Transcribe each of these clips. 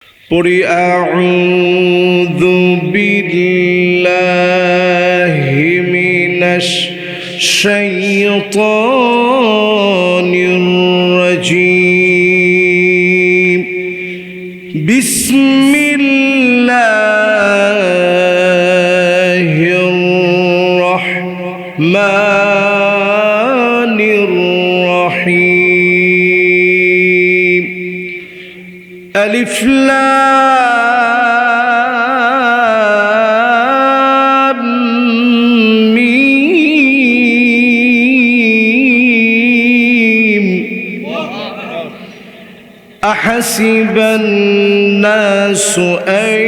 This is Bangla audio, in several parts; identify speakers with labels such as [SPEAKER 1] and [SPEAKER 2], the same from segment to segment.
[SPEAKER 1] قل أعوذ بالله من الشيطان الرجيم. بسم الله الرحمن الرحيم. ألف لام ميم. أحسب الناس أن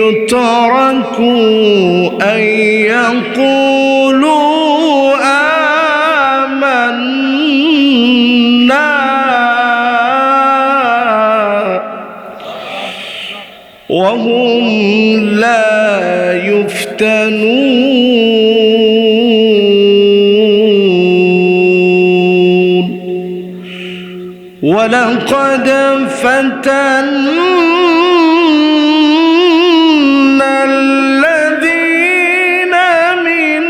[SPEAKER 1] يتركوا أن يقولوا آمنا وهم لا يفتنون. ولقد فتنا الذين من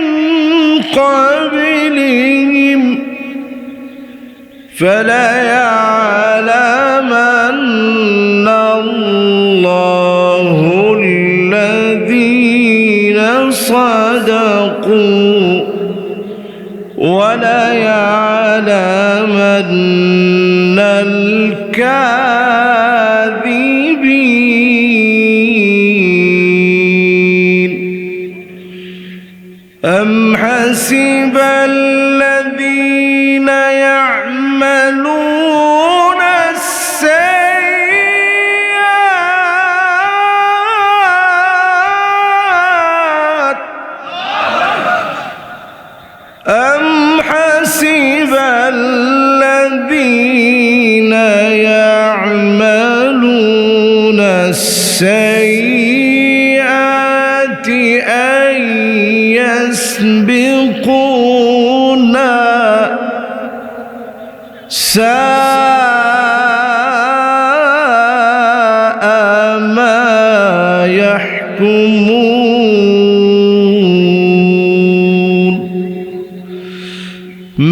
[SPEAKER 1] قبلهم فليعلمن الله الذين صدقوا وليعلمن الكاذبين. أم حسب الذين يعملون السيئات أم حسب الذين يعملون السيئات أن يسبقونا ساء ما يحكمون.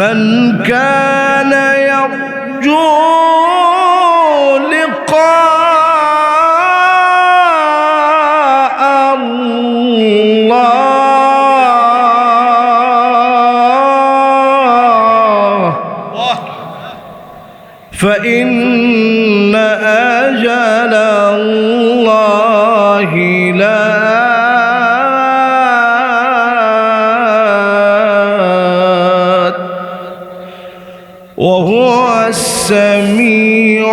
[SPEAKER 1] من كان يرجو لقاء الله فإن أجل الله لآت وهو السميع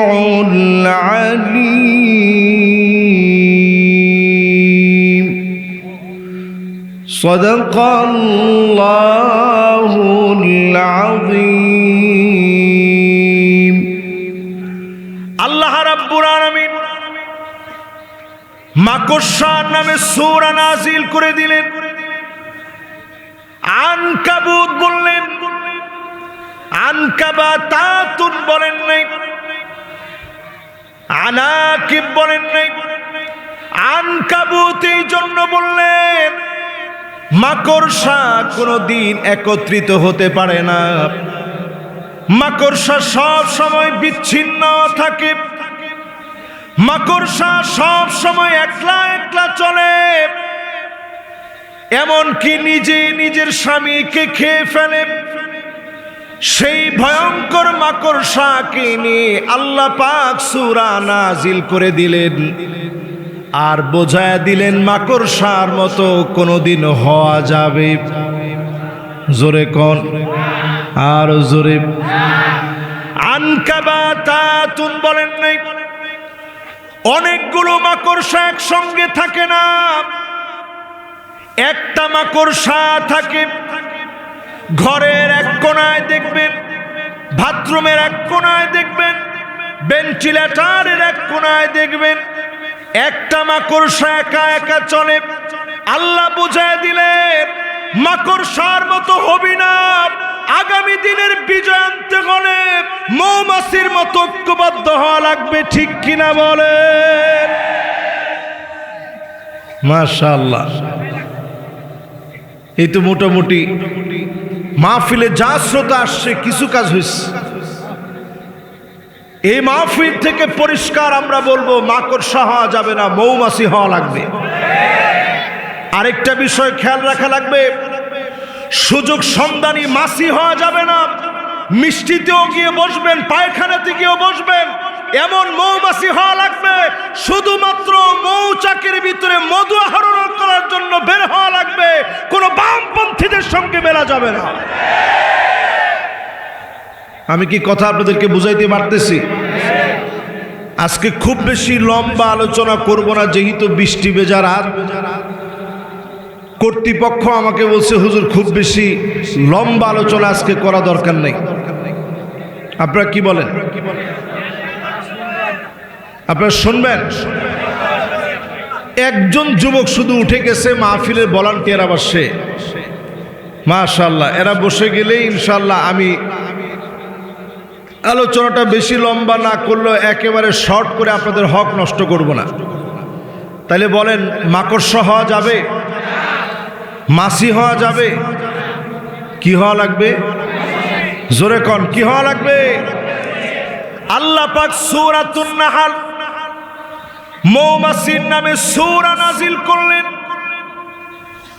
[SPEAKER 1] العليم. صدق الله العظيم. আল্লাহ রাব্বুল আলামিন মাকড়সার নামে সূরা নাজিল করে দিলেন। আনকাবুত বললেন, আনকাবাতাতুন বলেন নাই, আনাকিব বলেন নাই। আনকাবুত এই জন্য বললেন মাকড়সা কোনদিন একত্রিত হতে পারে না। মাকড়সা সব সময় বিচ্ছিন্ন থাকে। মাকড়সা সব সময় একলা একলা চলে, এমনকি নিজে নিজের স্বামীকে খেয়ে ফেলে। সেই ভয়ঙ্কর মাকড়সাকে নিয়ে আল্লাহ পাক সূরা নাজিল করে দিলেন আর বোঝায়া দিলেন মাকড়সার মতো কোনোদিন হওয়া যাবে। জোরে কোন আর জোরে। আনকাবাতাতুন বলেন নাই। অনেকগুলো মাকড়সা একসঙ্গে থাকে না, একটা মাকড়সা থাকে। ঘরের এক কোণায় দেখবেন, বাথরুমের এক কোণায় দেখবেন, ভেন্টিলেটরের এক কোণায় দেখবেন একটা মাকড়সা একা একা চলে। আল্লাহ বুঝায় দিলেন মাকড়সার মতো হবি না, আগামী দিনের বিজয় আনতে হলে মৌমাছির মতো ঐক্যবদ্ধ হওয়া লাগবে, ঠিক কিনা বলেন? মাশাআল্লাহ। এই তো মোটামুটি মাহফিলে যা শ্রোতা আসছে কিছু কাজ হয়েছে। এই মাহফিল থেকে পরিষ্কার আমরা বলবো মাকড়সা হওয়া যাবে না, মৌমাছি হওয়া লাগবে। আরেকটা বিষয় খেয়াল রাখা লাগবে, সুযোগ সন্ধানী মাছি হওয়া যাবে না। মিষ্টিতেও গিয়ে বসবেন, পায়খানাতে গিয়েও বসবেন, এমন মৌমাছি হওয়া লাগবে। শুধুমাত্র মৌচাকের ভিতরে মধু আহরণ করার জন্য বের হওয়া লাগবে, কোনো বামপন্থীদের সঙ্গে মেলা যাবে না। আমি কি কথা আপনাদেরকে বুঝাইতে পারতেছি? আজকে খুব বেশি লম্বা আলোচনা করব না, যেহেতু বৃষ্টি ভেজা রাত। কর্তৃপক্ষ আমাকে বলছে হুজুর খুব বেশি লম্বা আলোচনা আজকে করা দরকার নেই। আপনারা কি বলেন? আপনারা শুনবেন? একজন যুবক শুধু উঠে গেছে, মাহফিলের ভলান্টিয়ার আবার সে। মাশাআল্লাহ, এরা বসে গেলেই ইনশাআল্লাহ আমি আলোচনাটা বেশি লম্বা না করলেও একেবারে শর্ট করে আপনাদের হক নষ্ট করব না। তাইলে বলেন, মাকড়সা হওয়া যাবে? মাছি হওয়া যাবে? কি হওয়া লাগবে? জোরে কোন, কি হওয়া লাগবে? আল্লাহ পাক সূরাতুন নাহল মৌমাছির নামে সূরা নাজিল করলেন।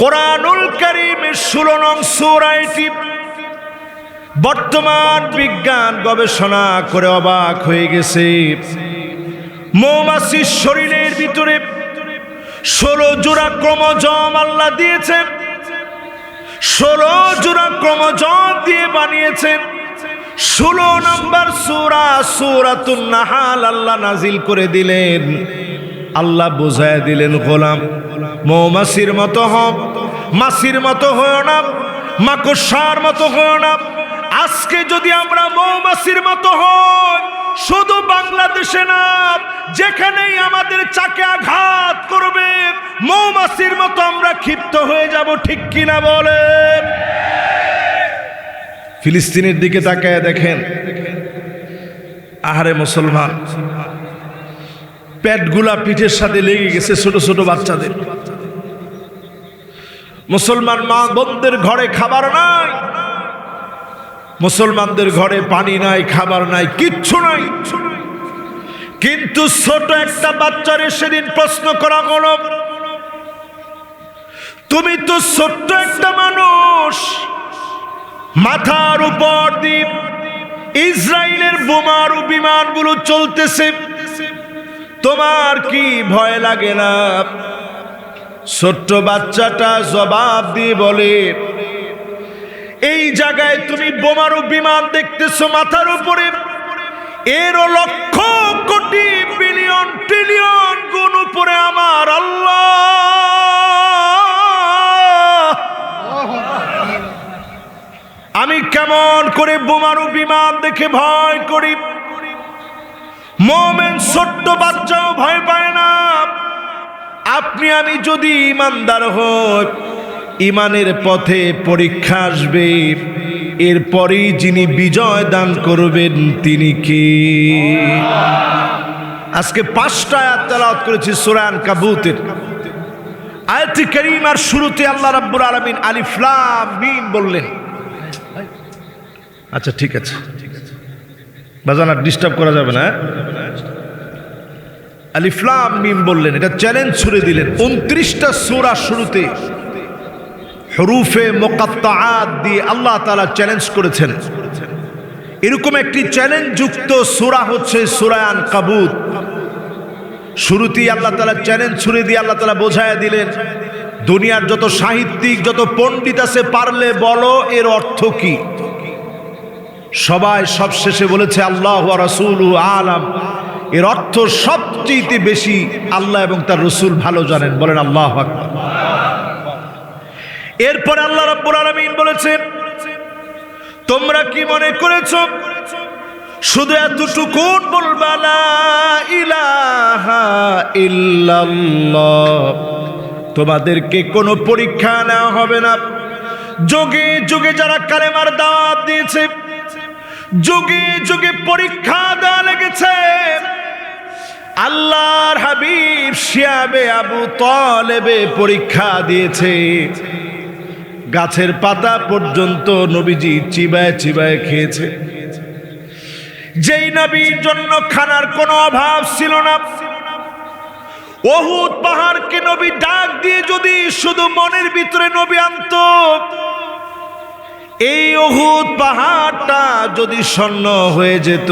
[SPEAKER 1] কোরআনুল কারীমের 16 নং সূরা এটি। বর্তমান বিজ্ঞান গবেষণা করে অবাক হয়ে গেছে, মৌমাছির শরীরের ভিতরে 16 জোড়া ক্রোমোজোম আল্লাহ দিয়েছেন। 16 জোড়া ক্রোমোজোম দিয়ে বানিয়েছেন। 16 নম্বর সূরা সূরাতুন নাহল আল্লাহ নাজিল করে দিলেন। আল্লাহ বুঝায় দিলেন, গোলাম মৌমাছির মতো হও, মাছির মতো হও না, মাকড়সার মতো হও না। আজকে যদি আমরা মৌমাছির মতো হই, শুধু বাংলাদেশে না, যেখানেই আমাদের চাকে আঘাত করবে মৌমাছির মতো আমরা ক্ষিপ্ত হয়ে যাব, ঠিক কিনা বলেন? ফিলিস্তিনের দিকে তাকায় দেখেন, আহারে মুসলমান, পেটগুলা পিঠের সাথে লেগে গেছে ছোট ছোট বাচ্চাদের। মুসলমান মা বোনদের ঘরে খাবার নাই, মুসলমানদের ঘরে পানি নাই, খাবার নাই, কিচ্ছু নাই। কিন্তু ছোট একটা বাচ্চারে সেদিন প্রশ্ন করা হলো, তুমি তো ছোট্ট একটা মানুষ, মাথার উপর দিয়ে ইসরায়েলের বোমারু বিমানগুলো চলতেছে, তোমার কি ভয় লাগে না? ছোট্ট বাচ্চাটা জবাব দিয়ে বলে, এই জায়গায় তুমি বোমারু বিমান দেখতেছো মাথার উপরে, এরও লক্ষ কোটি বিলিয়ন ট্রিলিয়ন গুণ উপরে আমার আল্লাহ। আমি কেমন করে বোমারু বিমান দেখে ভয় করি? মোমেন ছোট্ট বাচ্চাও ভয় পায় না। আপনি আমি যদি ইমানদার হই, ইমানের পথে পরীক্ষা আসবে, এরপরেই যিনি বিজয় দান করবেন তিনি কি? আজকে 5টা আয়াত তেলাওয়াত করেছি সূরা আনকাবুতের। আয়াতে কারীমার শুরুতে আল্লাহ রাব্বুল আলামিন আলিফ লাম মিম বললেন। আচ্ছা ঠিক আছে, বাজান আর ডিস্টার্ব করা যাবে না। আলিফ লাম মিম বললেন, এটা চ্যালেঞ্জ ছুড়ে দিলেন। 29টা সূরা শুরুতে হুরুফে মুকাত্তাআত দিয়ে আল্লাহ তাআলা চ্যালেঞ্জ করেছেন। এরকম একটি চ্যালেঞ্জ যুক্ত সূরা হচ্ছে সূরা আনকাবুত। শুরুতেই আল্লাহ তাআলা চ্যালেঞ্জ ছুড়ে দিয়ে আল্লাহ তাআলা বোঝায়া দিলেন, দুনিয়ার যত সাহিত্যিক, যত পণ্ডিত আছে, পারলে বলো এর অর্থ কি? সবাই সবশেষে বলেছে আল্লাহু ওয়া রাসূলুহু আলাম। এর অর্থ সবচেয়ে বেশি আল্লাহ এবং তার রাসূল ভালো জানেন। বলেন আল্লাহু আকবার। এরপর আল্লাহ রাব্বুল আলামিন বলেছেন, তোমরা কি মনে করেছো শুধু এতটুকু বলবা লা ইলাহা ইল্লাল্লাহ, তোমাদেরকে কোনো পরীক্ষা নেওয়া হবে না, যুগে যুগে যারা কালেমার দাওয়াত দিয়েছে, যুগে যুগে পরীক্ষা দেওয়া লেগেছে। আল্লাহর হাবিব শিয়াবে আবু তালেবে পরীক্ষা দিয়েছে, গাছের পাতা পর্যন্ত নবীজি চিবায় চিবায় খেয়েছে। যেই নবীর জন্য খানার কোনো অভাব ছিল না, উহুদ পাহাড়কে নবী ডাক দিয়ে যদি শুধু মনের ভিতরে নবী আনত, এই উহুদ পাহাড়টা যদি স্বর্ণ হয়ে যেত,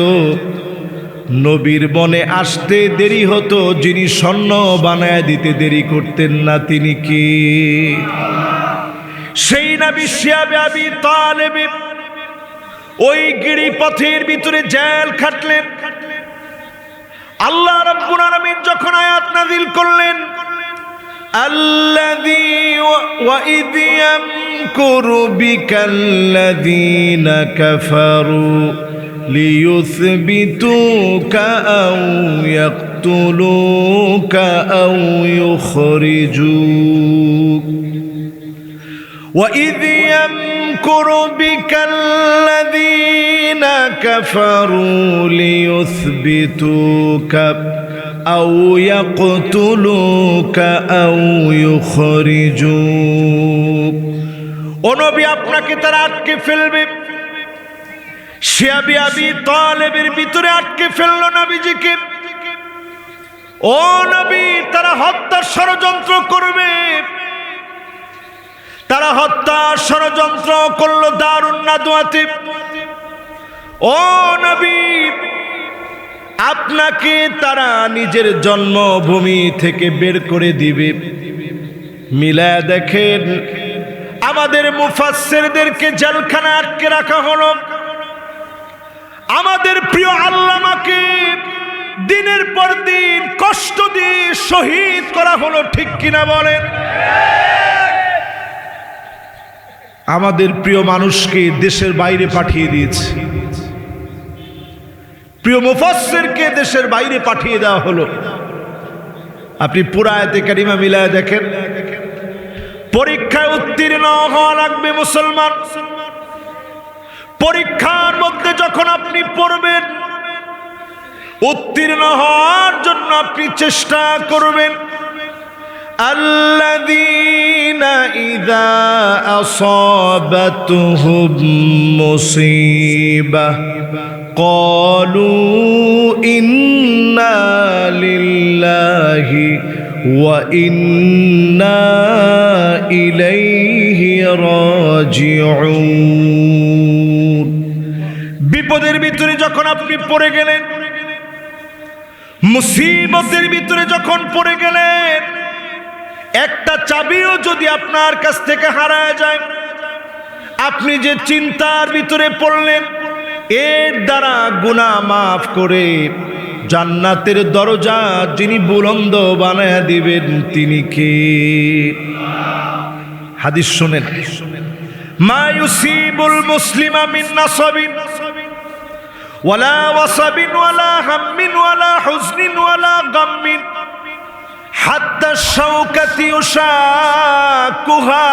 [SPEAKER 1] নবীর মনে আসতে দেরি হতো। যিনি স্বর্ণ বানায় দিতে দেরি করতেন না, তিনি কি? সেই নবী শিয়াবে আবি তালেব ওই গিরি পথের ভিতরে জেল খাটলেন। আল্লাহ রাব্বুল আলামিন যখন আয়াত নাযিল করলেন, আল্লাযী ওয়া ইয ইয়ামকুরু বিকাল্লাযীনা কাফারু লিয়ুসবিতুকা আও ইয়াকতুলুকা আও ইউখরিজুক وَإِذْ يَمْكُرُ بِكَ الَّذِينَ كَفَرُوا لِيُثْبِتُوكَ أَوْ يَقْتُلُوكَ أَوْ يُخْرِجُوكَ। ও নবী, আপনাকে তারা আটকে ফেলবে। শিয়াবে আবি তালেবের ভিতরে আটকে ফেললো নবীজিকে। ও নবী, তারা হত্যার ষড়যন্ত্র করবে। তারা হত্যার ষড়যন্ত্র করলো দারুন নাদওয়াতে। ও নবী, আপনাকে তারা নিজের জন্মভূমি থেকে বের করে দিবে। মিলায়া দেখেন, আমাদের মুফাসসিরদেরকে জেলখানায় আটকে রাখা হলো। আমাদের প্রিয় আল্লামাকে দিনের পর দিন কষ্ট দিয়ে শহীদ করা হলো, ঠিক কিনা বলেন? আমাদের প্রিয় মানুষকে দেশের বাইরে পাঠিয়ে দিয়েছে, প্রিয় মুফাসসিরকে দেশের বাইরে পাঠিয়ে দেওয়া হলো। আপনি পুরা আয়াতে কারিমা মিলায় দেখেন। পরীক্ষায় উত্তীর্ণ হওয়া লাগবে মুসলমান। পরীক্ষার মধ্যে যখন আপনি পড়বেন, উত্তীর্ণ হওয়ার জন্য আপনি চেষ্টা করবেন। আল্লাযীনা ইযা আসাবাতুহুম মুসিবাহ ক্বালু ইন্না লিল্লাহি ওয়া ইন্না ইলাইহি রাজিউন। বিপদের ভিতরে যখন আপনি পড়ে গেলেন, মুসিবতের ভিতরে যখন পড়ে গেলেন, একটা চাবিও যদি আপনার কাছ থেকে হারায় যায়, আপনি যে চিন্তার ভিতরে পড়লেন, এর দ্বারা গুনাহ মাফ করে জান্নাতের দরজা যিনি বুলন্দ বানায়া দিবেন, তিনি কে? হাদিস শুনেন। মা ইউসিবুল মুসলিমা মিন নাসাবিন ওয়ালা ওয়াসাবিন ওয়ালা হাম্মিন ওয়ালা হুজনিন ওয়ালা গাম্মিন হাত্তা শাওকাতি ইউশাকুহা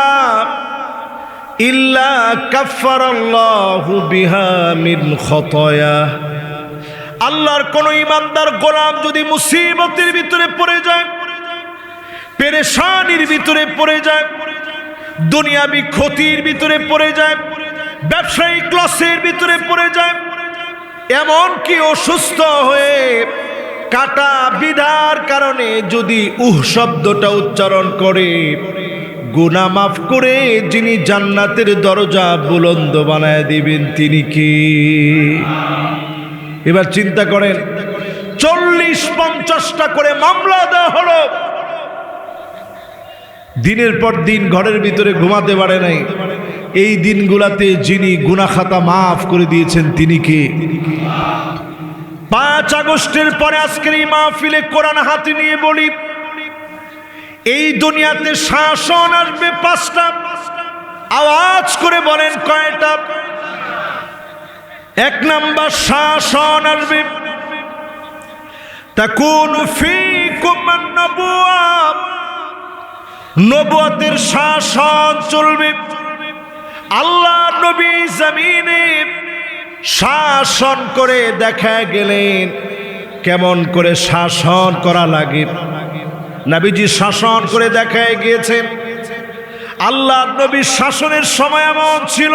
[SPEAKER 1] ইল্লা কাফফারাল্লাহু বিহা মিন খতায়া। আল্লাহর কোন ইমানদার গোলাম যদি মুসিবতের ভিতরে পড়ে যায়, পেরেশানির ভিতরে পড়ে যায়, দুনিয়াবি ক্ষতির ভিতরে পড়ে যায়, ব্যবসায়িক লসের ভিতরে পড়ে যায়, এমন কি অসুস্থ হয়ে কাটা বিধার কারণে যদি শব্দটা উচ্চারণ করে, গুনাহ মাফ করে যিনি জান্নাতের দরজা বুলন্দ বানায় দিবেন, তিনি কি? এবার চিন্তা করেন, 40-50টা করে মামলা দেওয়া হলো। দিনের পর দিন ঘরের ভিতরে ঘুমাতে পারে নাই। এই দিনগুলাতে যিনি গুনাহ খাতা মাফ করে দিয়েছেন, তিনি কে? 5 আগস্টের পরে আজকের এই মাহফিলে কোরআন হাতে নিয়ে বলি, এই দুনিয়াতে শাসন আসবে 5টা। আওয়াজ করে বলেন কয়টা? 1 নাম্বার শাসন আসবে, তাকুনু ফীকুম আন-নবুওয়া, নবুয়তের শাসন চলবে। আল্লাহ নবী জমিনে শাসন করে দেখা গেলেন কেমন করে শাসন করা লাগে। নবীজি শাসন করে দেখায় গিয়েছেন। আল্লাহ নবীর শাসনের সময় এমন ছিল,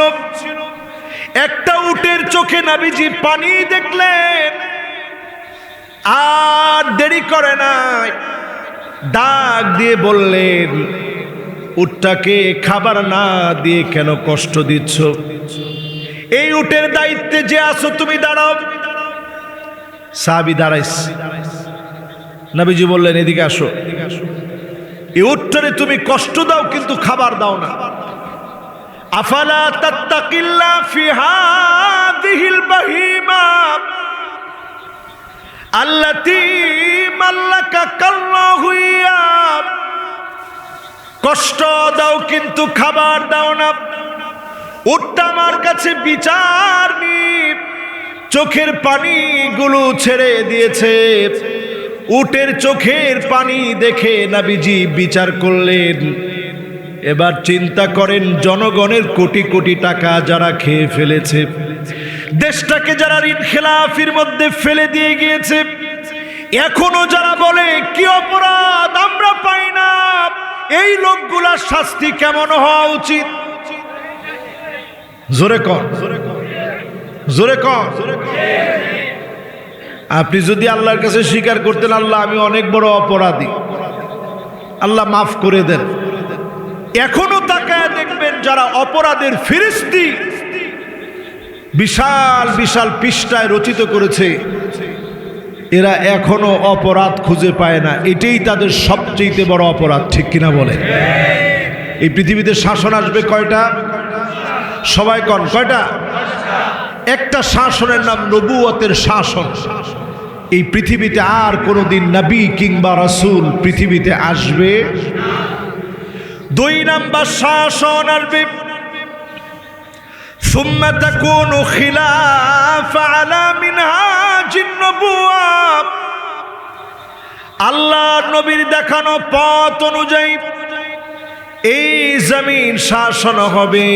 [SPEAKER 1] একটা উটের চোখে নবীজি পানি দেখলেন, আর দেরি করে নাই, ডাক দিয়ে বললেন, উটটাকে খাবার না দিয়ে কেন কষ্ট দিচ্ছ? এই উটের দায়িত্বে যে আছো তুমি দাঁড়াও। সাহাবী দাঁড়াইছে। নবীজি বললেন, এদিকে আসো। এই উটটারে তুমি কষ্ট দাও কিন্তু খাবার দাও না। আফালা তাত্তাকিল্লাহ ফি হাযিহিল বাহিমা আল্লাতী মাল্লাকাকাল্লাহু ইয়া। কষ্ট দাও কিন্তু খাবার দাও না। উটটা আমার কাছে বিচার নি, চোখের পানিগুলো ছেড়ে দিয়েছে। উটের চোখের পানি দেখে নবীজি বিচার করলেন। এবার চিন্তা করেন, জনগণের কোটি কোটি টাকা যারা খেয়ে ফেলেছে, দেশটাকে যারা ঋণ খেলাফির মধ্যে ফেলে দিয়ে গিয়েছে, এখনো যারা বলে কি অপরাধ আমরা পাই না, এই লোকগুলার শাস্তি কেমন হওয়া উচিত? জোরে কর, জোরে কর। আপনি যদি আল্লাহর কাছে স্বীকার করতেন, আল্লাহ আমি অনেক বড় অপরাধী, আল্লাহ মাফ করে দেন, এখনো তাকায় দেখবেন যারা অপরাধের ফিরিস্তি বিশাল বিশাল পৃষ্ঠায় রচিত করেছে, এরা এখনো অপরাধ খুঁজে পায় না। এটাই তাদের সবচেয়ে বড় অপরাধ, ঠিক কিনা বলে? এই পৃথিবীতে শাসন আসবে কয়টা? সবাই কন কয়টা? একটা শাসনের নাম নবুয়তের শাসন। এই পৃথিবীতে আর কোনোদিন নবী কিংবা রাসূল পৃথিবীতে আসবে। দুই নাম্বার শাসন আসবে, সুম্মা তাকুনু খিলাফা আলা মিনহাজিন নবুওয়া। আল্লাহ নবীর দেখানো পথ অনুযায়ী এই জমিন শাসন হবে।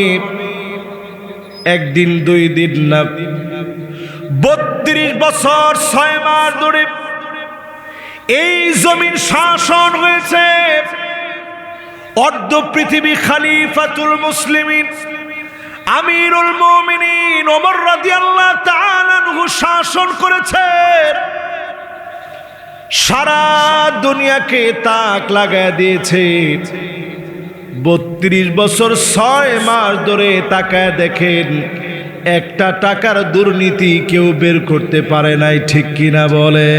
[SPEAKER 1] একদিন দুই দিন না, 32 বছর 6 মাস ধরে এই জমিন শাসন হয়েছে। অর্ধ পৃথিবী খলিফাতুল মুসলিমিন আমিরুল মুমিনিন ওমর রাদিয়াল্লাহু তাআলা আনহু শাসন করেছেন। সারা দুনিয়াকে তাক লাগায় দিয়েছে। 32 বছর 6 মাস ধরে তাকায় দেখেন, একটা টাকার দুর্নীতি কেউ বের করতে পারে নাই, ঠিক কিনা বলে?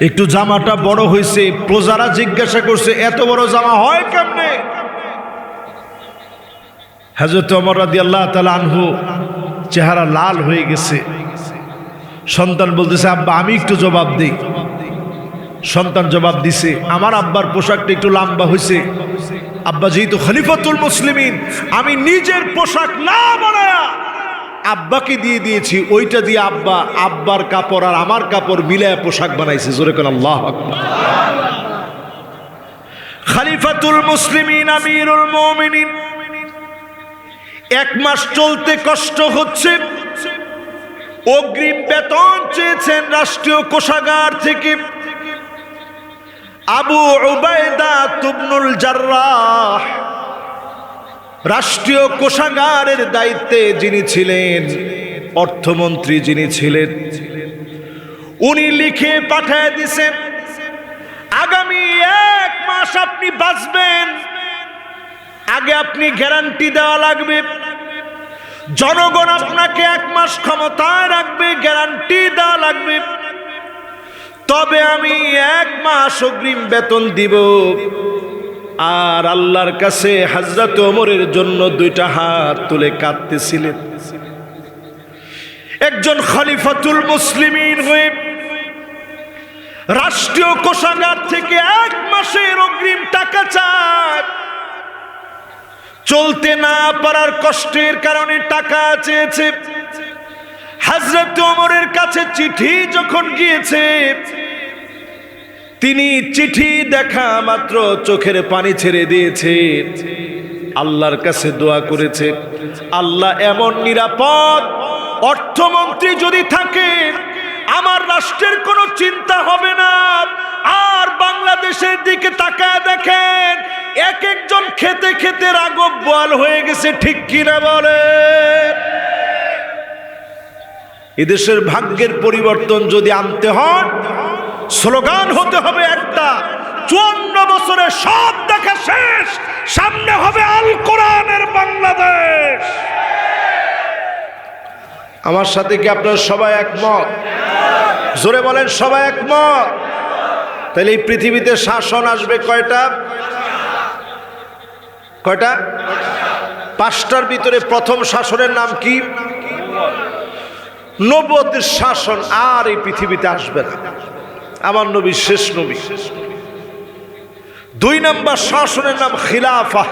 [SPEAKER 1] একটু জামাটা বড় হয়েছে, প্রজারা জিজ্ঞাসা করছে এত বড় জামা হয় কেমনে? হযরত ওমর রাদিয়াল্লাহু তাআলা আনহু চেহারা লাল হয়ে গেছে। সন্তান বলতেছে, আব্বা আমি একটু জবাব দেই। সন্তান জবাব দিছে, আমার আব্বার পোশাকটা একটু লম্বা হয়েছে। আব্বা যেহেতু খলিফাতুল মুসলিমিন, আমি নিজের পোশাক না বানায়া আব্বাকে দিয়ে দিয়েছি, ওইটা দিয়ে আব্বার কাপড় আর আমার কাপড় মিলায়া পোশাক বানাইছে। জোরে কোন আল্লাহু আকবার। খলিফাতুল মুসলিমিন আমিরুল মুমিনিন 1 মাস চলতে কষ্ট হচ্ছে। অগ্রিম বেতন চেয়েছেন রাষ্ট্রীয় কোষাগার থেকে। আবু উবাইদা ইবনুল জাররাহ রাষ্ট্রীয় কোষাগারের দায়িত্বে যিনি ছিলেন, অর্থমন্ত্রী যিনি ছিলেন, উনি লিখে পাঠিয়ে দিয়েছেন, আগামী 1 মাস আপনি বাঁচবেন, আগে আপনি গ্যারান্টি দেওয়া লাগবে। জনগণ আপনাকে 1 মাস ক্ষমতায় রাখবে, গ্যারান্টি দেওয়া লাগবে, তবে আমি 1 মাস অগ্রিম বেতন দিব। আর আল্লাহর কাছে হযরত ওমরের জন্য 2টা হাত তুলে কাঁদতেছিলেন। একজন খলিফাতুল মুসলিমিন হয়ে রাষ্ট্রীয় কোষাগার থেকে 1 মাসের অগ্রিম টাকা চায়। চলতে না পারার কষ্টের কারণে টাকা চেয়েছে। হযরত ওমরের কাছে চিঠি যখন গিয়েছে, তিনি চিঠি দেখা মাত্র চোখের পানি ছেড়ে দিয়েছে। আল্লাহর কাছে দোয়া করেছে, আল্লাহ এমন নিরাপদ অর্থমন্ত্রী যদি থাকে আমার রাষ্ট্রের কোনো চিন্তা হবে না। আর বাংলাদেশের দিকে তাকায় দেখেন, এক একজন খেতে খেতে রাগব বোয়াল হয়ে গেছে, ঠিক কিনা বলে? এদেশের ভাগ্যের পরিবর্তন যদি আনতে হয়, স্লোগান হতে হবে একটা, 54 বছরে সব দেখা শেষ, সামনে হবে আল কোরআনের বাংলাদেশ। আমার সাথে কি আপনারা সবাই একমত? জোরে বলেন, সবাই একমত? তাহলে এই পৃথিবীতে শাসন আসবে কয়টা? কয়টা? 5টার ভিতরে প্রথম শাসনের নাম কি? নবুয়তের শাসন আর এই পৃথিবীতে আসবে না, আমার নবী শেষ নবী। 2 নম্বর শাসনের নাম খিলাফা,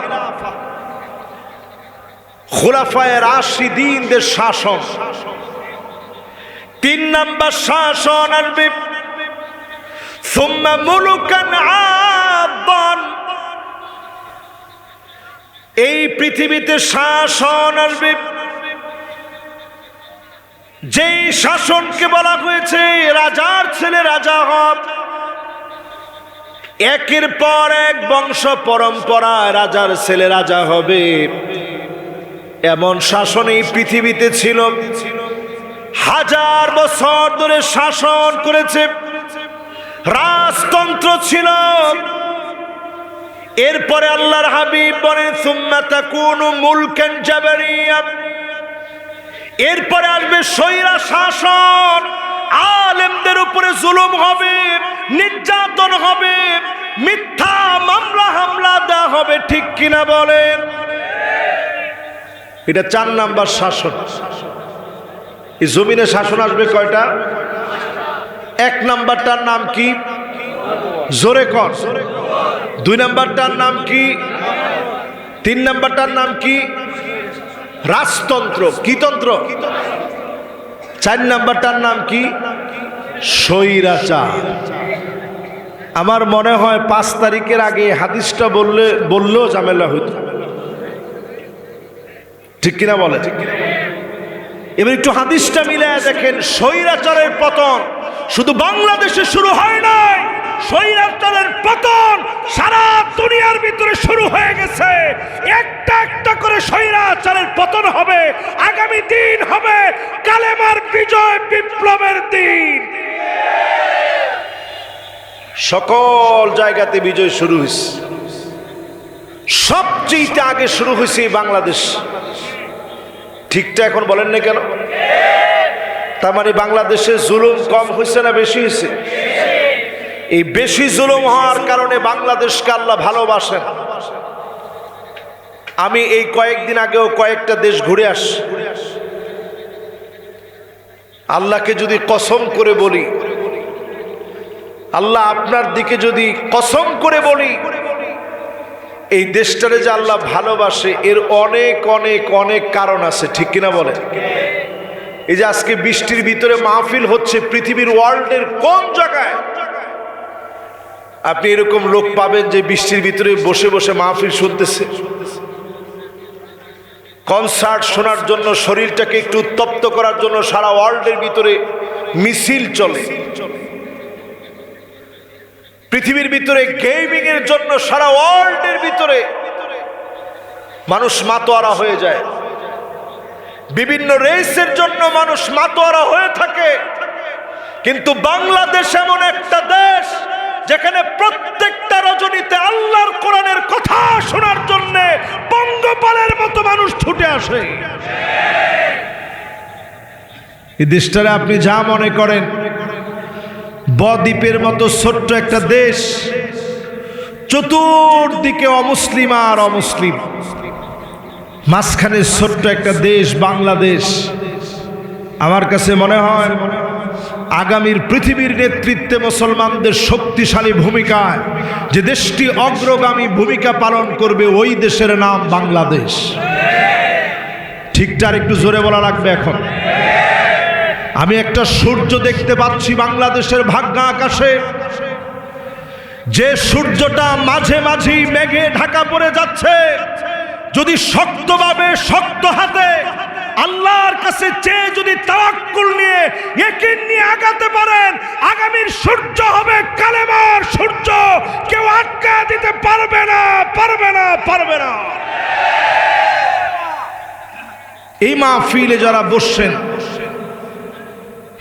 [SPEAKER 1] খুলাফায়ে রাশিদিনদের শাসন। 3 নম্বর শাসন আসবে সুম্মা মুলুকান আবান, এই পৃথিবীতে শাসন আসবে যেই শাসনকে বলা হয়েছে রাজার ছেলে রাজা হব, একের পর এক বংশ পরম্পরা রাজার ছেলে রাজা হবে। এমন শাসন এই পৃথিবীতে ছিল, 1000 বছর ধরে শাসন করেছে, রাজতন্ত্র ছিল। এরপরে আল্লাহর হাবিব বলেন সুম্মা তাকুনু মুলকান জাবারিয়া, এরপরে আসবে স্বৈরা শাসন, আলেমদের উপরে জুলুম হবে, নির্যাতন হবে, মিথ্যা মামলা হামলা দেওয়া হবে, ঠিক কিনা বলেন? এটা 4 নাম্বার শাসন। এই জমিনে শাসন আসবে কয়টা? 1 নাম্বারটার নাম কি? জোরে কর। 2 নাম্বারটার নাম কি? 3 নাম্বারটার নাম কি? রাজতন্ত্র। কি তন্ত্র? 4 নাম্বারটার নাম কি? স্বৈরাচার। আমার মনে হয় 5 তারিখের আগে হাদিসটা বললেও ঝামেলা হইত, ঠিক কিনা বলে? এবার একটু হাদিসটা মিলায় দেখেন, স্বৈরাচারের পতন শুধু বাংলাদেশে শুরু হয় নাই, স্বৈরাচারের পতন সারা দুনিয়ার ভিতরে শুরু হয়ে গেছে। একটা একটা করে স্বৈরাচারের পতন হবে, আগামী দিন হবে কালেমার বিজয়, বিপ্লবের দিন। সকল জায়গাতে বিজয় শুরু হয়েছে, সবচেয়ে আগে শুরু হয়েছে বাংলাদেশ। ঠিকটা এখন বলেন না কেন? তার মানে বাংলাদেশে জুলুম কম হয়েছে না বেশি হয়েছে? এই বেশি জুলুম হওয়ার কারণে বাংলাদেশকে আল্লাহ ভালোবাসেন। আমি এই কয়েকদিন আগেও কয়েকটা দেশ ঘুরে আসি। আল্লাহকে যদি কসম করে বলি, আল্লাহ আপনার দিকে যদি কসম করে বলি, এই দেশটারে যে আল্লাহ ভালোবাসে এর অনেক অনেক অনেক কারণ আছে, ঠিক কিনা বলে? এই যে আজকে বৃষ্টির ভিতরে মাহফিল হচ্ছে, পৃথিবীর ওয়ার্ল্ডের কোন জায়গায় আপনি এরকম লোক পাবেন যে বৃষ্টির ভিতরে বসে বসে মাহফিল শুনতেছে? কনসার্ট শোনার জন্য, শরীরটাকে একটু উত্তপ্ত করার জন্য সারা ওয়ার্ল্ডের ভিতরে মিছিল চলে। পৃথিবীর ভিতরে গেমিং এর জন্য সারা ওয়ার্ল্ডের ভিতরে মানুষ মাতোয়ারা হয়ে যায়। বিভিন্ন রেসের জন্য মানুষ মাতোয়ারা হয়ে থাকে। কিন্তু বাংলাদেশ এমন একটা দেশ যেখানে প্রত্যেকটা রজনীতে আল্লাহর কোরআনের কথা শোনার জন্য পঙ্গপালের মতো মানুষ ছুটে আসে। এই দেশটারে আপনি যা মনে করেন, বদ্বীপের মতো ছোট্ট একটা দেশ, চতুর্দিকে অমুসলিম আর অমুসলিম, মাঝখানে ছোট্ট একটা দেশ বাংলাদেশ। আমার কাছে মনে হয় আগামীর পৃথিবীর নেতৃত্বে মুসলমানদের শক্তিশালী ভূমিকায় যে দেশটি অগ্রগামী ভূমিকা পালন করবে, ওই দেশের নাম বাংলাদেশ। ঠিকটা আর একটু জোরে বলা লাগবে এখন। আমি একটা সূর্য দেখতে পাচ্ছি বাংলাদেশের ভাগ্যা আকাশে, যে সূর্যটা মাঝে মাঝে মেঘে ঢাকা পড়ে যাচ্ছে, যদি শক্তভাবে শক্ত হাতে আল্লাহর কাছে চেয়ে যদি তাওয়াক্কুল নিয়ে ইয়াকিন নিয়ে আগাতে পারেন, আগামীর সূর্য হবে কালেমার সূর্য, কেউ আটকা দিতে পারবে না, পারবে না, পারবে না। এই মাহফিলে যারা বসছেন,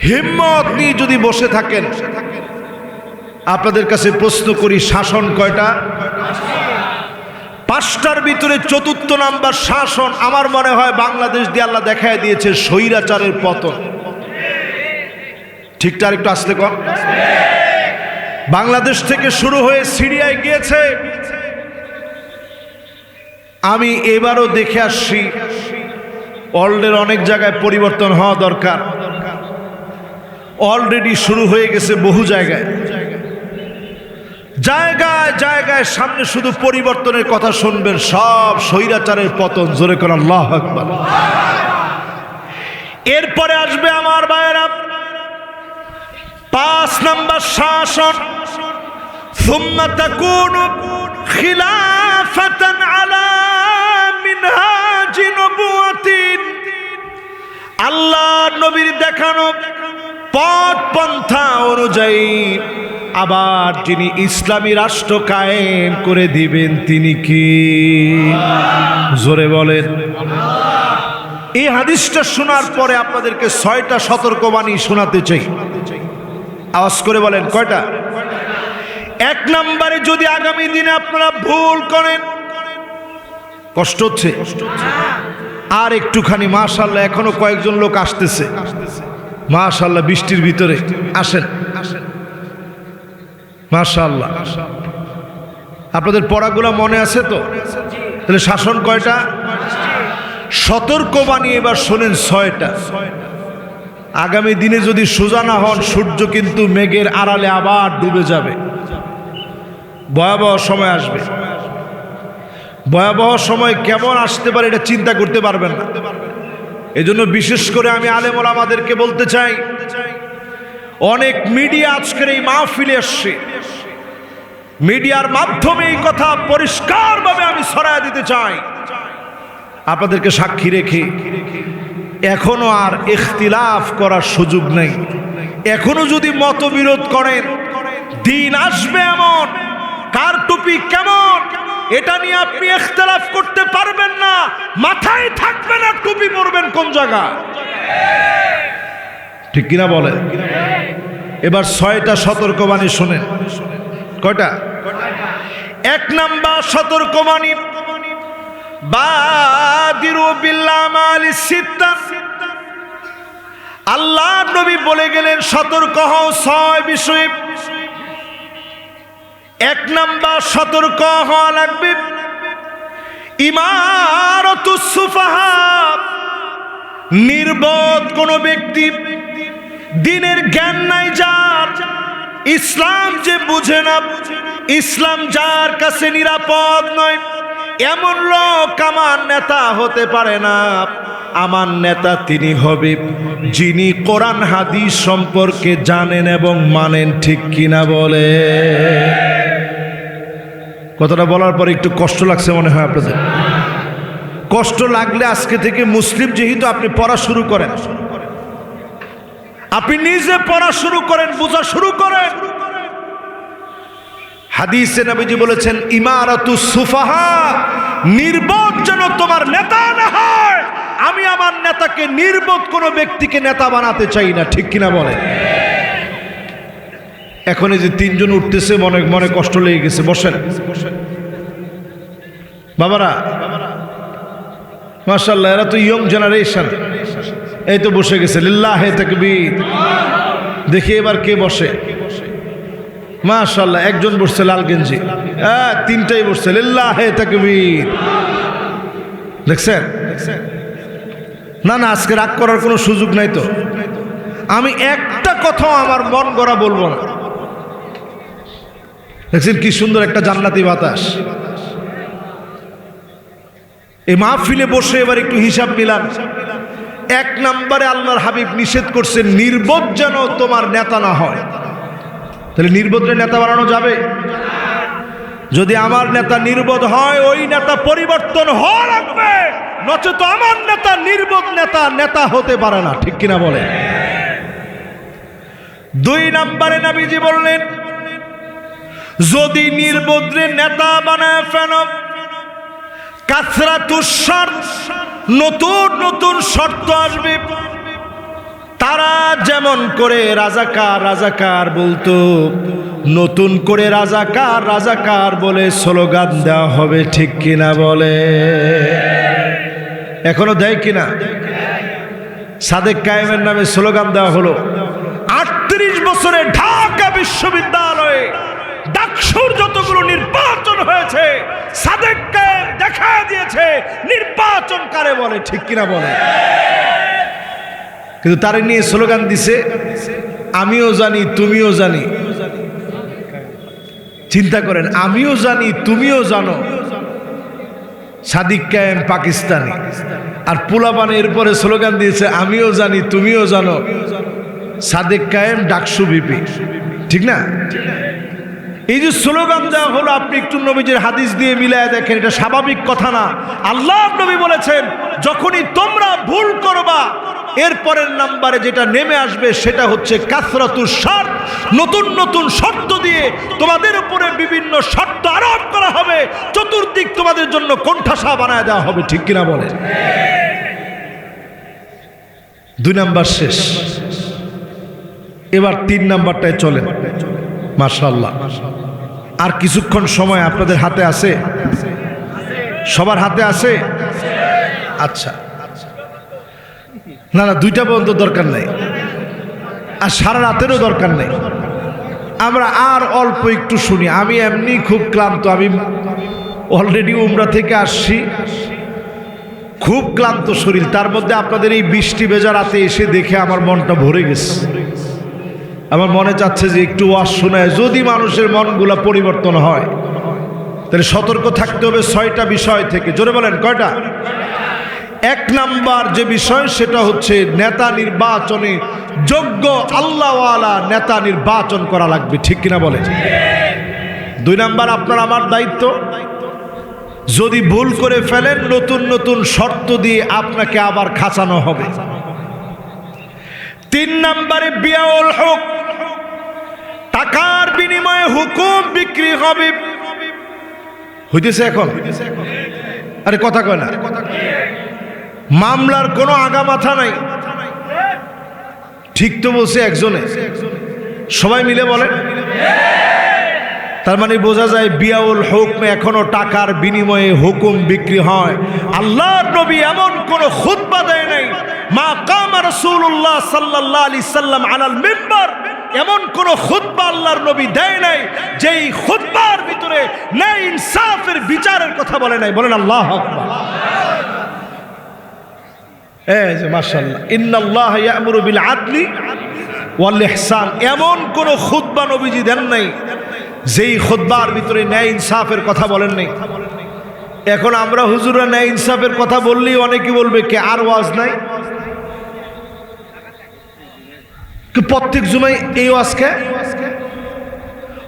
[SPEAKER 1] হিম্মত নিয়ে যদি বসে থাকেন, আপনাদের কাছে প্রশ্ন করি, শাসন কয়টা? 5টার ভিতরে 4র্থ নাম্বার শাসন আমার মনে হয় বাংলাদেশ দিয়ে আল্লাহ দেখায় দিয়েছে স্বৈরাচারের পতন। ঠিকঠাক একটু আসতে কর। বাংলাদেশ থেকে শুরু হয়ে সিরিয়ায় গিয়েছে। আমি এবারও দেখে আসছি ওয়ার্ল্ডের অনেক জায়গায় পরিবর্তন হওয়া দরকার। অলরেডি শুরু হয়ে গেছে বহু জায়গায়, জায়গায় জায়গায় সামনে শুধু পরিবর্তনের কথা শুনবেন, সব স্বৈরাচারের পতন। জোরে করেন আল্লাহু আকবার। এরপরে আসবে আমার ভাইয়েরা 5 নাম্বার শাসন, সুম্মা তাকুনু খিলাফাতান আলা মিনহাজি নবুওয়াতিন। আল্লাহ নবীর দেখানো পথ পন্থা অনুযায়ী আবার যিনি ইসলামী রাষ্ট্র কায়েম করে দিবেন তিনি কি? জোরে বলেন। এই হাদিসটা শোনার পরে আপনাদেরকে 6টা সতর্কবাণী শোনাতে চাই। আওয়াজ করে বলেন কয়টা? 1 নম্বরে, যদি আগামী দিনে আপনারা ভুল করেন, কষ্ট হচ্ছে আর একটুখানি, মাশাআল্লাহ এখনো কয়েকজন লোক আসতেছে, মাশাআল্লাহ বৃষ্টির ভিতরে আসেন, মাশাআল্লাহ। আপনাদের পড়াগুলো মনে আছে তো? তাহলে শাসন কয়টা? সতর্কবাণী এবার শোনেন 6টা। আগামী দিনে যদি সোজা না হন, সূর্য কিন্তু মেঘের আড়ালে আবার ডুবে যাবে, ভয়াবহ সময় আসবে। ভয়াবহ সময় কেমন আসতে পারে এটা চিন্তা করতে পারবেন না। এজন্য বিশেষ করে আমি আলেম ওলামাদেরকে বলতে চাই, অনেক মিডিয়া আজকের এই মাহফিলে আসছে, মিডিয়ার মাধ্যমে এই কথা পরিষ্কারভাবে আমি ছড়ায় দিতে চাই। আপনাদেরকে সাক্ষী রেখে এখনো আর ইখতিলাফ করার সুযোগ নেই। এখনো যদি মতবিরোধ করেন, দিন আসবে এমন, কার টুপি কেমন এটা নিয়ে আপনি ইখতিলাফ করতে পারবেন না, মাথায় থাকবে না টুপি পরবেন কোন জায়গা। ঠিক কিনা বলেন? এবার 6টা সতর্কবাণী শুনেন। কয়টা? 1 নাম্বার সতর্কবাণী, বাদিরু বিল আমালি সিত্তা। আল্লাহ নবী বলে গেলেন সতর্ক হও 6 বিষয়ে। 1 নাম্বার সতর্ক হওয়া লাগবে ইমারাতুস সুফাহা। নির্বোধ কোন ব্যক্তি, দিনের জ্ঞান নাই যার, ইসলাম যে বুঝে না, ইসলাম যার কাছে নিরাপদ নয়, এমন লোক আমার নেতা হতে পারে না। আমার নেতা তিনি হবে যিনি কোরআন হাদিস সম্পর্কে জানেন এবং মানেন। ঠিক কিনা বলে? কথাটা বলার পরে একটু কষ্ট লাগছে মনে হয় আপনাদের। কষ্ট লাগলে আজকে থেকে মুসলিম যেহেতু আপনি পড়া শুরু করেন, আপনি নিজে পড়া শুরু করেন, বোঝা শুরু করেন। হাদিসে নবীজি বলেছেন ইমারাতুস সুফাহা, নির্বোধ যেন তোমার নেতা না হয়। আমি আমার নেতাকে, নির্বোধ কোনো ব্যক্তিকে নেতা বানাতে চাই না। ঠিক কিনা বলে? এখন এই যে 3 জন উঠতেছে, মনে মনে কষ্ট লেগে গেছে। বসেন বাবারা, মাশাআল্লাহ, এরা তো ইয়ং জেনারেশন। এই তো বসে গেছে, লিল্লাহে তাকবীর। দেখি এবার কে বসে। মাশাআল্লাহ, একজন বসছে লাল গেঞ্জি, 3টাই বসছে, লিল্লাহে তাকবীর। দেখছেন? না না, আজকে রাগ করার কোনো সুযোগ নাই তো। আমি একটা কথাও আমার মন গড়া বলবো না। দেখছেন কি সুন্দর একটা জান্নাতি বাতাস। এই মাহফিলে বসে এবার একটু হিসাব মিলান। 1 নম্বরে আল্লাহর হাবিব নিষেধ করছেন নির্বোধ যেন তোমার নেতা না হয়। তাহলে নির্বোধরে নেতা বানানো যাবে? যদি আমার নেতা নির্বোধ হয়, ওই নেতা পরিবর্তন হওয়া লাগবে, নচেত আমার নেতা নির্বোধ নেতা হতে পারে না। ঠিক কিনা বলে? 2 নম্বরে নবীজি বললেন, যদি নির্বোধরে নেতা বানায় ফেলো, কাসরাতুস শর্ত, নতুন নতুন শর্ত আসবে। তারা যেমন করে রাজাকার বলতো, নতুন করে রাজাকার বলে স্লোগান দেওয়া হবে। ঠিক কিনা বলে? এখনো দেয় কিনা? সাদেক কায়েমের নামে স্লোগান দেওয়া হলো। 38 বছরে ঢাকা বিশ্ববিদ্যালয়ে ডাকসুর যতগুলো নির্বাচন হয়েছে, সাদেক কায়েম দেখা দিয়েছে নির্বাচন কারে বলে। ঠিক কিনা বলে? কিন্তু তারে নিয়ে স্লোগান দিছে, আমিও জানি তুমিও জানি। চিন্তা করেন, আমিও জানি তুমিও জানো। সাদিক কায়েম পাকিস্তানি, আর পোলাপানে এরপরে স্লোগান দিয়েছে, আমিও জানি তুমিও জানো। সাদেক কায়েম ডাকসু বিপি। ঠিক না? এই যে স্লোগান দেওয়া হলো, আপনি একটু নবীজির হাদিস দিয়ে মিলায় দেখেন, এটা স্বাভাবিক কথা না। আল্লাহ নবী বলেছেন, যখনই তোমরা ভুল করবা, এরপরের নাম্বারে যেটা নেমে আসবে সেটা হচ্ছে কাসরাতুস শর্ত, নতুন নতুন শর্ত দিয়ে তোমাদের উপরে বিভিন্ন শর্ত আরোপ করা হবে, চতুর্দিক তোমাদের জন্য কোণঠাসা বানায় দেওয়া হবে। ঠিক কিনা বলে? 2 নাম্বার শেষ, এবার 3 নাম্বারটায় চলেন। মাশাআল্লাহ, আর কিছুক্ষণ সময় আপনাদের হাতে আছে? সবার হাতে আছে? আচ্ছা, না 2টা পর্যন্ত দরকার নেই, আর সারা রাতেরও দরকার নেই। আমরা আর অল্প একটু শুনি। আমি এমনি খুব ক্লান্ত, আমি অলরেডি উমরা থেকে আসছি, খুব ক্লান্ত শরীর। তার মধ্যে আপনাদের এই বৃষ্টি ভেজা রাতে এসে দেখে আমার মনটা ভরে গেছে। আমার মনে চাচ্ছে যে একটু ওয়াজ শোনায়, যদি মানুষের মনগুলা পরিবর্তন হয়, তাহলে সতর্ক থাকতে হবে 6টা বিষয় থেকে। জোরে বলেন, কয়টা? 1 নাম্বার যে বিষয়, সেটা হচ্ছে নেতা নির্বাচনে যোগ্য আল্লাহওয়ালা নেতা নির্বাচন করা লাগবে। ঠিক কিনা বলে? 2 নাম্বার, আপনার আমার দায়িত্ব, যদি ভুল করে ফেলেন, নতুন নতুন শর্ত দিয়ে আপনাকে আবার খাঁচানো হবে। 3 নাম্বারে বিয়াউল হক, টাকার বিনিময়ে হুকুম বিক্রি হবে। হইতেছে এখন? আরে কথা কয় না। মামলার কোনো আগা মাথা নাই। ঠিক তো বলছে একজনে, সবাই মিলে বলেন। তার মানে বোঝা যায় বিয়াউল হুকমে এখনো টাকার বিনিময়ে হুকুম বিক্রি হয়। আল্লাহর নবী এমন কোন খুতবা দেয় নাই, মা কামা রাসূলুল্লাহ সাল্লাল্লাহু আলাইহি সাল্লাম আলাল মিম্বার, এমন কোন খুতবা আল্লাহর নবী দেয় নাই যেই খুতবার ভিতরে ন্যায় ইনসাফের বিচারের কথা বলে নাই। বলেন আল্লাহু আকবার। এই যে মাশাআল্লাহ, ইন্নাল্লাহা ইয়া'মুরু বিল আদলি ওয়াল ইহসান, এমন কোন খুতবা নবীজি দেন নাই যেই খুতবার ভিতরে ন্যায় ইনসাফের কথা বলেন নাই। এখন আমরা হুজুররা ন্যায় ইনসাফের কথা বললেই অনেকে বলবে কে আর ওয়াজ নাই, প্রত্যেক জুমায় এই ওয়াজকে।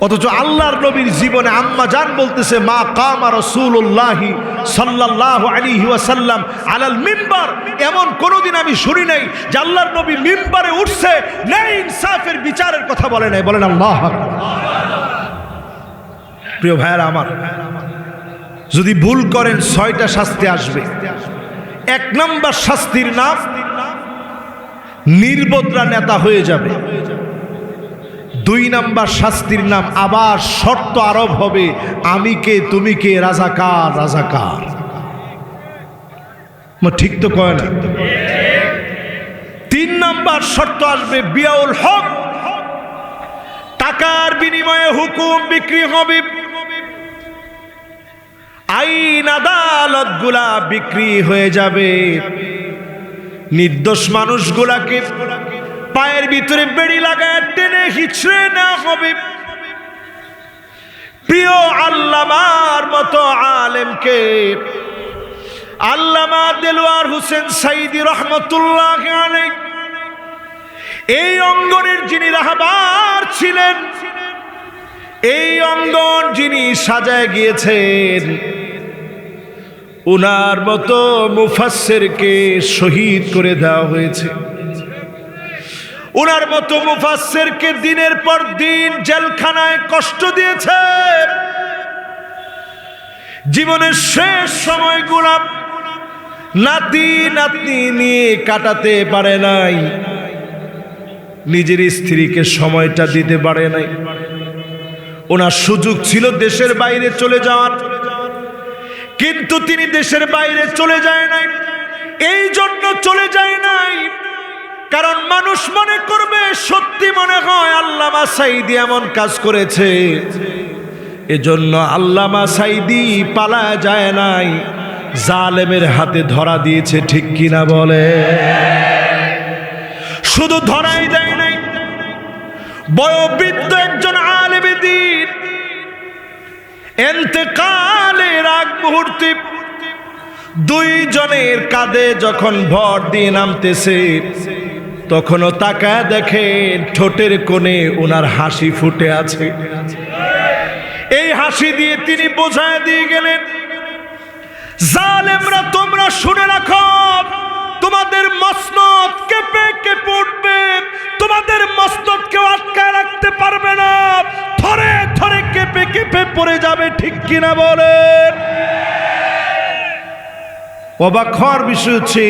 [SPEAKER 1] অথচ আল্লাহর নবীর জীবনে আম্মা জান বলতেছে, মা কামা রাসূলুল্লাহি সাল্লাল্লাহু আলাইহি ওয়াসাল্লাম আলাল মিম্বার, এমন কোনোদিন আমি শুনি নাই যে আল্লাহর নবী মিম্বারে উঠছে ন্যায় ইনসাফের বিচারের কথা বলে নাই। বলেন আল্লাহু আকবার। প্রিয় ভাইয়েরা আমার, যদি ভুল করেন 6টা শাস্তি আসবে। 1 নম্বর শাস্তির নাম নির্বোধরা নেতা হয়ে যাবে। 2 নম্বর শাস্তির নাম আবার শর্ত আরোপ হবে, আমি কে তুমি কে, রাজাকার রাজাকার। ঠিক তো কয় না? 3 নম্বর শর্ত আসবে বিয়াউল হক, টাকার বিনিময়ে হুকুম বিক্রি হবে। আইন আদালত গুলা বিক্রি হয়ে যাবে। নির্দোষ মানুষগুলাকে পায়ের ভিতরে বেড়ি লাগায় টেনে হিচড়ে নেওয়া হবে। প্রিয় আল্লামার মতো আলেমকে, আল্লামা দেলোয়ার হোসেন সাইদি রহমতুল্লাহ আলাইহি, এই অঙ্গনের যিনি রাহবার ছিলেন, এই অঙ্গন যিনি সাজায় গিয়েছেন, উনার মতো মুফাসসিরকে শহীদ করে দেওয়া হয়েছে। উনার মতো মুফাসসিরকে দিনের পর দিন জেলখানায় কষ্ট দিয়েছে। জীবনের শেষ সময়গুলো নাতি নাতনি নিয়ে কাটাতে পারে নাই, নিজের স্ত্রীকে সময়টা দিতে পারে নাই। ওনার সুযোগ ছিল দেশের বাইরে চলে যাওয়ার, কিন্তু তিনি দেশের বাইরে চলে যায় নাই। এই জন্য চলে যায় নাই কারণ মানুষ মনে করবে, সত্যি মনে হয় আল্লামা সাঈদী এমন কাজ করেছে, এজন্য আল্লামা সাঈদী পালায় যায় নাই, জালেমের হাতে ধরা দিয়েছে। ঠিক কিনা বলে? শুধু ধরাই দেয় নাই, বয়োবৃদ্ধ একজন আলেম দ্বীন ইন্তেকালের আগ মুহূর্তে দুইজনের কাঁধে যখন ভর দিয়ে নামতেছে, তখনও তাকায় দেখেন ঠোঁটের কোণে ওনার হাসি ফুটে আছে। এই হাসি দিয়ে তিনি বোঝায় দিয়ে গেলেন, জালেমরা তোমরা শুনে রাখো, তোমাদের মসনদ কেঁপে কেঁপে উঠবে, তোমাদের মসনদ কেউ আটকায় রাখতে পারবে না, থরে থরে কেঁপে কেঁপে পড়ে যাবে। ঠিক কিনা বলেন? অবাক হওয়ার বিষয় হচ্ছে,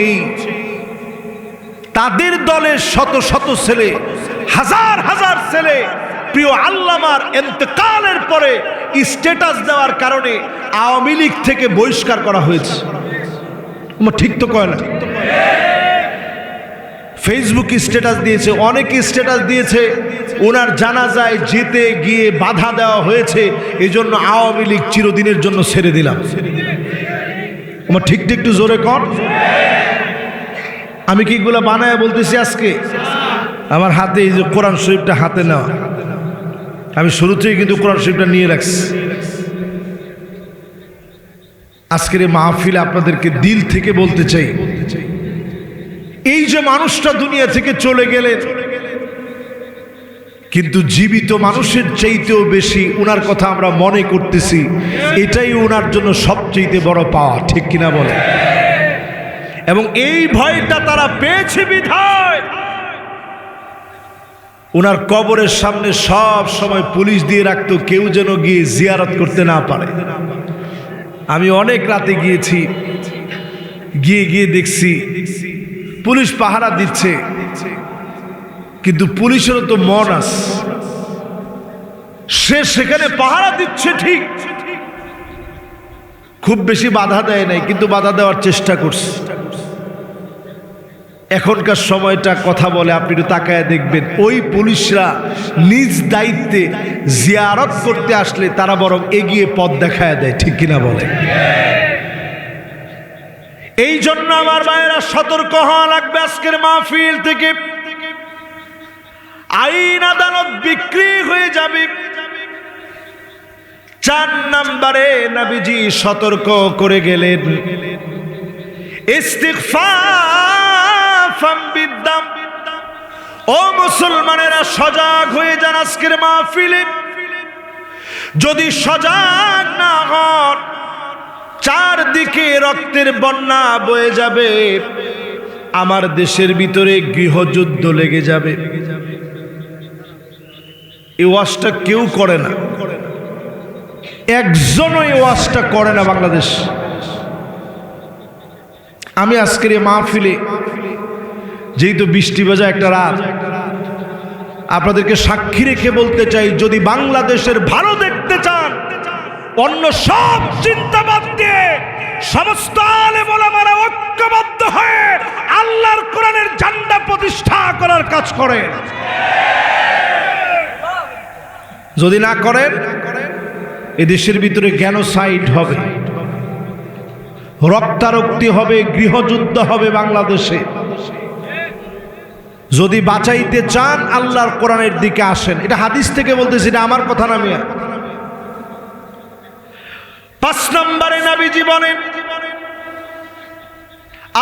[SPEAKER 1] তাদের দলের শত শত ছেলে, হাজার হাজার ছেলে প্রিয় আল্লামার ইন্তেকালের পরে স্ট্যাটাস দেওয়ার কারণে আওয়ামী লীগ থেকে বহিষ্কার করা হয়েছে। ঠিক তো কয় না? ফেসবুক স্ট্যাটাস দিয়েছে, অনেক স্ট্যাটাস দিয়েছে, ওনার জানাজায় যেতে গিয়ে বাধা দেওয়া হয়েছে, এই জন্য আওয়ামী লীগ চিরদিনের জন্য ছেড়ে দিলাম। ঠিক একটু জোরে কর। আমি কি এগুলো বানায় বলতেছি আজকে? আমার হাতে এই যে কোরআন শরীফটা হাতে নেওয়া, আমি শুরু থেকে কিন্তু কোরআন শরীফটা নিয়ে রাখছি। আজকের এই মাহফিলে আপনাদেরকে দিল থেকে বলতে চাই, এই যে মানুষটা দুনিয়া থেকে চলে গেলেন, কিন্তু জীবিত মানুষের চাইতেও বেশি উনার কথা আমরা মনে করতেছি, এটাই উনার জন্য সবচেয়ে বড় পাওয়া। ঠিক কিনা বলে? এবং এই ভয়টা তারা পেয়েছে বিধায় উনার কবরের সামনে সব সময় পুলিশ দিয়ে রাখতো, কেউ যেন গিয়ে জিয়ারত করতে না পারে। আমি অনেক রাতে গিয়েছি, গিয়ে দেখছি পুলিশ পাহারা দিচ্ছে, কিন্তু পুলিশেরও তো মন আছে, সে সেখানে পাহারা দিচ্ছে ঠিক, খুব বেশি বাধা দেয় নাই, কিন্তু বাধা দেওয়ার চেষ্টা করছে। এখনকার সময়টা কথা বলে, আপনি একটু তাকায় দেখবেন, ওই পুলিশরা নিজ দায়িত্বে জিয়ারত করতে আসলে তারা বরং এগিয়ে পথ দেখায় দেয়। ঠিক কিনা বলে? এই জন্য আমার ভাইয়েরা সতর্ক হওয়া লাগবে। আজকের মাহফিল থেকে আইন আদালত বিক্রি হয়ে যাবে। 4 নম্বরে নবীজি সতর্ক করে গেলেন, ইস্তিগফাফাম বিদ্দাম। ও মুসলমানেরা, সজাগ হয়ে যান। আজকের মাহফিলে যদি সজাগ না হন, চারদিকে রক্তের বন্যা বয়ে যাবে, আমার দেশের ভিতরে গৃহযুদ্ধ লেগে যাবে। এই ওয়াজটা কেউ করে না, একজনও এই ওয়াজটা করে না বাংলাদেশ। আমি আজকের এই মাহফিলে, যেহেতু বৃষ্টি ভেজা একটা রাত, আপনাদেরকে সাক্ষী রেখে বলতে চাই, যদি বাংলাদেশের ভালো দেখতে চান, অন্য সব চিন্তাবাদ দিয়ে সমস্ত আলেম ওলামারা ঐক্যবদ্ধ হয়ে আল্লাহর কোরআনের ঝান্ডা প্রতিষ্ঠা করার কাজ করেন। যদি না করেন, এদেশের ভিতরে জেনোসাইড হবে, রক্তারক্তি হবে, গৃহযুদ্ধ হবে বাংলাদেশে। যদি বাঁচাইতে চান, আল্লাহর কোরআনের দিকে আসেন। এটা হাদিস থেকে বলতেছি, এটা আমার কথা না মিয়া। 5 নম্বরে নবীজি বলেন,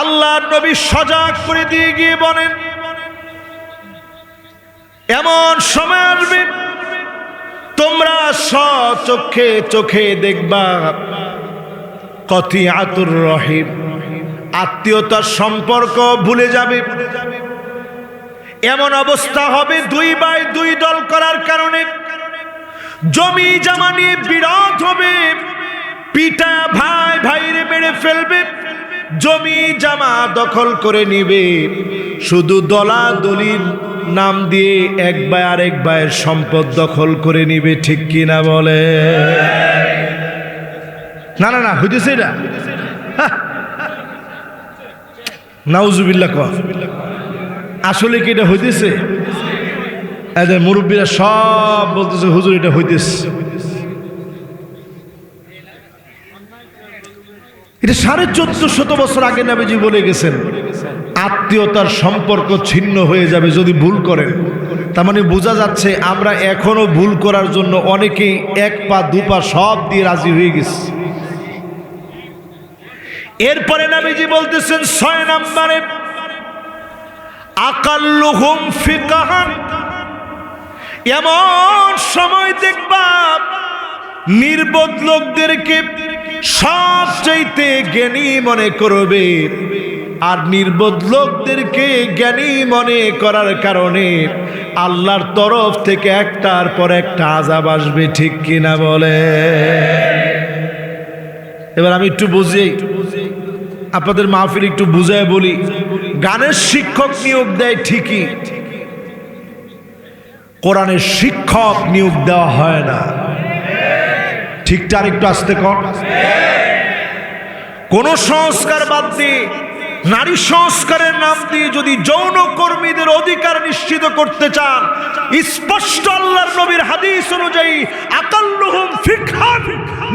[SPEAKER 1] আল্লাহর নবী সজাগ করে দিয়ে গিয়ে বলেন, এমন সময় আসবে তোমরা চোখে চোখে দেখবা কতিয়াতুর রহিম, আত্মীয়তার সম্পর্ক ভুলে যাবে। এমন অবস্থা হবে দুই ভাই দুই দল করার কারণে জমি জমা নিয়ে বিরোধ হবে, পিতা ভাই ভাইরে মেরে ফেলবে, জমি জমা দখল করে নিবে, শুধু দলাদলির নাম দিয়ে এক ভাই আরেক ভাইয়ের সম্পদ দখল করে নিবে। ঠিক কিনা বলে? না না না, হইতেছে এটা? নাউজুবিল্লাহ কর। আসলে কি এটা হইতেছে? এদের মুরব্বীরা সব বলতেছে হুজুর এটা হইতেছে। এটা 1450 বছর আগে নবীজি বলে গেছেন আত্মীয়তার সম্পর্ক ছিন্ন হয়ে যাবে যদি ভুল করেন। তার মানে বোঝা যাচ্ছে আমরা এখনো ভুল করার জন্য অনেকেই এক পা দু পা সব দিয়ে রাজি হয়ে গেছে। এরপরে নবীজি বলতেছেন 6 নম্বরে আকাল্লুহুম ফিকহান, এমন সময় দেখবা নির্বোধ লোকদেরকে সবচাইতে জ্ঞানী মনে করবে, আর নির্বোধ লোকদেরকে জ্ঞানী মনে করার কারণে আল্লাহর তরফ থেকে একটার পর একটা আযাব আসবে। ঠিক কিনা বলে? এবার আমি একটু বুঝি, আপনাদের মাহফিল একটু বুঝায় বলি। গানের শিক্ষক নিয়োগ দেয় ঠিকই, কোরআনের শিক্ষক নিয়োগ দেওয়া হয় না। ঠিকটা আর একটু আস্তে কর। কোন সংস্কার বাদ দিয়ে নারী সংস্কারের নাম দিয়ে যদি যৌন কর্মীদের অধিকার নিশ্চিত করতে চান, স্পষ্ট আল্লাহর নবীর হাদিস অনুযায়ী আকাল্লুহুম ফিকহান,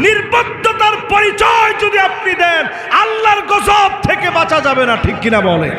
[SPEAKER 1] নির্বুদ্ধতার পরিচয় যদি আপনি দেন, আল্লাহর গজব থেকে বাঁচা যাবে না। ঠিক কিনা বলে?